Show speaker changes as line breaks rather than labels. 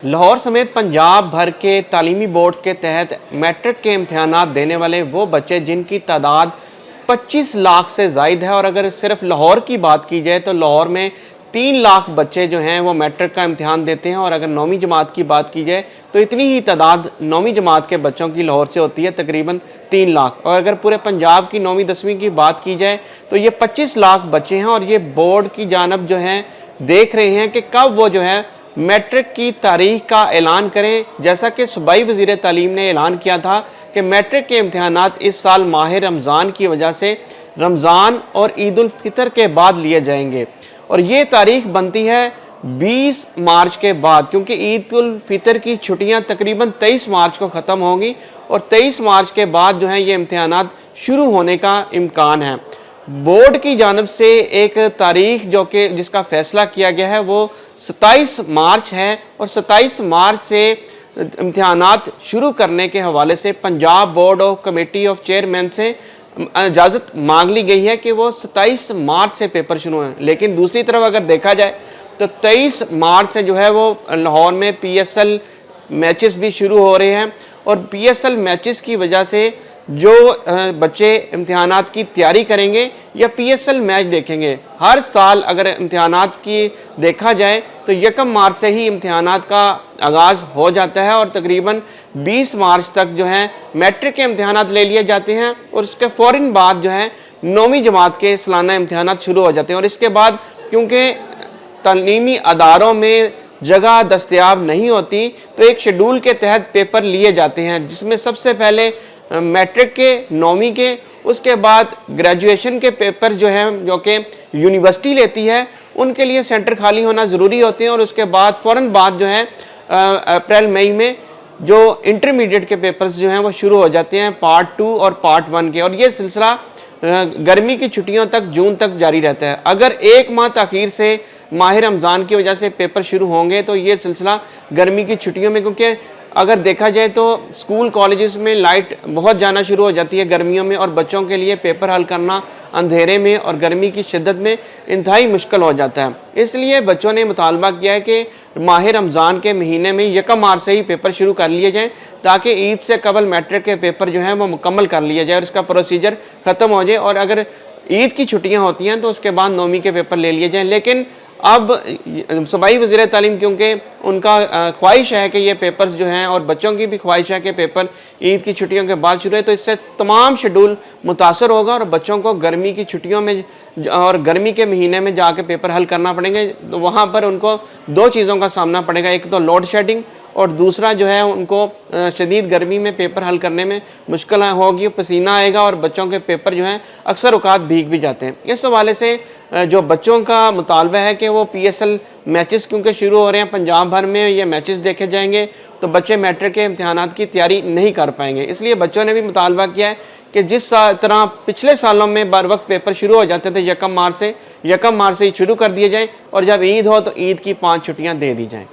लाहौर समेत पंजाब भर के तालीमी बोर्ड्स के तहत मैट्रिक के इम्तहानात देने वाले वो बच्चे जिनकी तादाद 25 लाख से ज़ायद है, और अगर सिर्फ लाहौर की बात की जाए तो लाहौर में 3 लाख बच्चे जो हैं वो मैट्रिक का इम्तहान देते हैं। और अगर 9वीं जमात की बात की जाए तो इतनी ही तादाद 9वीं जमात के बच्चों की लाहौर से होती है, तकरीबन 3 लाख। और अगर पूरे पंजाब की 9वीं 10वीं की बात की जाए तो ये 25 लाख बच्चे हैं, और ये बोर्ड की जानब जो हैं देख रहे हैं कि कब वो जो है मैट्रिक की तारीख का ऐलान करें। जैसा कि सूबाई वज़ीर तालीम ने ऐलान किया था कि मैट्रिक के इम्तहानात इस साल माह रमज़ान की वजह से रमज़ान और ईद उल फितर के बाद लिए जाएंगे, और ये तारीख बनती है 20 मार्च के बाद, क्योंकि ईद उल फितर की छुट्टियां तकरीबन 23 मार्च को ख़त्म होंगी और 23 मार्च के बाद जो है ये इम्तहानात शुरू होने का इम्कान है। बोर्ड की जानब से एक तारीख जो कि जिसका फ़ैसला किया गया है वो 27 मार्च है, और 27 मार्च से इम्तहानात शुरू करने के हवाले से Punjab board of committee of chairman से इजाज़त मांग ली गई है कि वो 27 मार्च से पेपर शुरू हैं। लेकिन दूसरी तरफ अगर देखा जाए तो 23 मार्च से जो है वो लाहौर में PSL मैचेस भी शुरू हो रहे हैं, और PSL मैचेस की वजह से जो बच्चे इम्तहानात की तैयारी करेंगे या PSL मैच देखेंगे, हर साल अगर इम्तहानात की देखा जाए तो 1 मार्च से ही इम्तहानात का आगाज़ हो जाता है, और तकरीबन 20 मार्च तक जो है मैट्रिक के इम्तहानात ले लिए जाते हैं, और उसके फ़ौरन बाद जो है 9वीं जमात के सालाना इम्तहानात शुरू हो जाते हैं। और इसके बाद क्योंकि तालीमी अदारों में जगह दस्तयाब नहीं होती तो एक शेड्यूल के तहत पेपर लिए जाते हैं, जिसमें सबसे पहले मैट्रिक के 9वीं के, उसके बाद ग्रेजुएशन के पेपर जो हैं जो कि यूनिवर्सिटी लेती है उनके लिए सेंटर खाली होना ज़रूरी होते हैं, और उसके बाद फ़ौरन बाद जो है अप्रैल मई में जो इंटरमीडिएट के पेपर्स जो हैं वो शुरू हो जाते हैं, पार्ट 2 और पार्ट 1 के, और ये सिलसिला गर्मी की छुट्टियों तक जून तक जारी रहता है। अगर 1 माह ताख़ीर से माह रमज़ान की वजह से पेपर शुरू होंगे तो ये सिलसिला गर्मी की छुट्टियों में, क्योंकि अगर देखा जाए तो स्कूल कॉलेजेस में लाइट बहुत जाना शुरू हो जाती है गर्मियों में, और बच्चों के लिए पेपर हल करना अंधेरे में और गर्मी की शिद्दत में इंतहाई मुश्किल हो जाता है। इसलिए बच्चों ने मुतालबा किया है कि माह रमज़ान के महीने में 1 मार्च से ही पेपर शुरू कर लिए जाएँ, ताकि ईद से कबल मैट्रिक के पेपर जो हैं वो मुकम्मल कर लिया जाए और इसका प्रोसीजर ख़त्म हो जाए, और अगर ईद की छुट्टियाँ होती हैं तो उसके बाद 9वीं के पेपर ले लिए जाएँ। लेकिन अब सूबाई वज़ीर तालीम क्योंकि उनका ख्वाहिश है कि ये पेपर्स जो हैं, और बच्चों की भी ख्वाहिश है कि पेपर ईद की छुट्टियों के बाद शुरू है, तो इससे तमाम शेड्यूल मुतासर होगा, और बच्चों को गर्मी की छुट्टियों में और गर्मी के महीने में जाके पेपर हल करना पड़ेंगे। तो वहाँ पर उनको 2 चीज़ों का सामना पड़ेगा, एक तो लोड शेडिंग, और दूसरा जो है उनको शदीद गर्मी में पेपर हल करने में मुश्किल होगी, पसीना आएगा, और बच्चों के पेपर जो हैं अक्सर औकात भीग भी जाते हैं। इस हवाले से जो बच्चों का मुतालबा है कि वो PSL मैचेस क्योंकि शुरू हो रहे हैं पंजाब भर में, ये मैचेस देखे जाएंगे तो बच्चे मैट्रिक के इम्तहानात की तैयारी नहीं कर पाएंगे। इसलिए बच्चों ने भी मुतालबा किया है कि जिस तरह पिछले सालों में बर वक्त पेपर शुरू हो जाते थे 1 मार्च से ही शुरू कर दिए जाएँ, और जब ईद हो तो ईद की 5 छुट्टियाँ दे दी जाएँ।